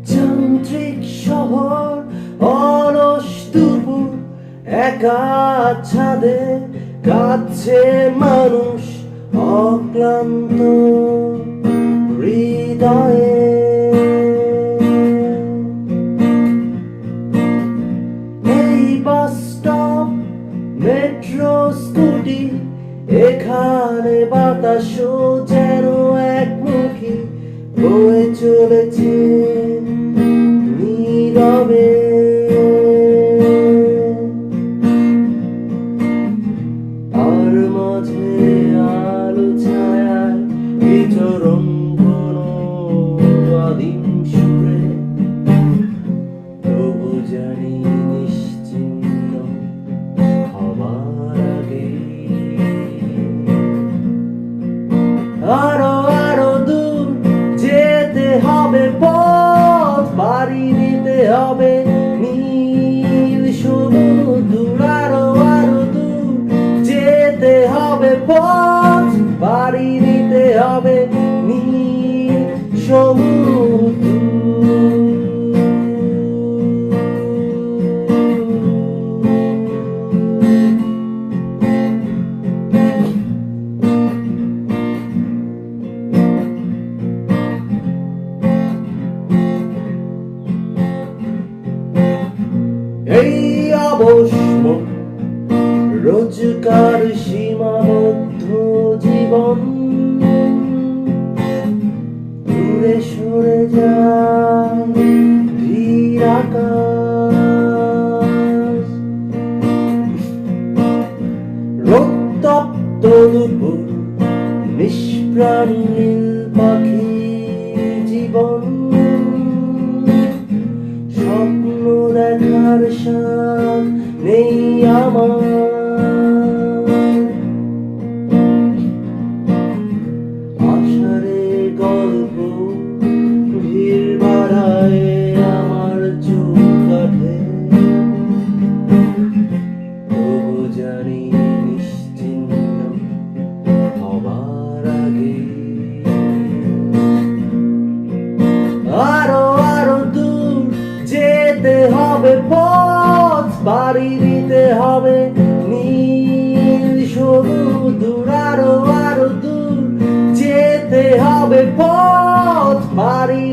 যান্ত্রিক শহর, অলস দুপুর, একা ছাদে কাঁদছে মানুষ অক্লান্ত হৃদয়ে। এই বাস স্টপ, মেট্রো, স্কুটি, এখানে বাতাসও যেন একমুখী বয়ে চলেছে নীরবে। আর মাঝে আলো ছায়ার বিচরণ কোনো আদিম সুরে, তবু জানি নিশ্চিন্ন হবার আগে। আরো আরো দূর যেতে হবে পথ, পাড়ি দিতে হবে নীল সমুদ্র। আরো আরো দূর যেতে হবে পথ, পাড়ি দিতে হবে নীল সমুদ্র। এই অবশ্য রোজকার সীমাবদ্ধ জীবন, দূরে সরে যায় ধীর আকাশ। রোদতপ্ত দুপুর, নিষ্প্রাণ নীল পাখির জীবন, স্বপ্ন দেখার সাথ নেই আমার। আষাঢ়ে গল্প ভিড় বাড়ায় আমার চোখ কাটে, তবু জানি নিশ্চিন্ন হবার আগে। আরো আরো দূর যেতে হবে পথ, পাড়ি দিতে হবে নীল সমুদ্র। আরো আরো দূর যেতে হবে পথ, পাড়ি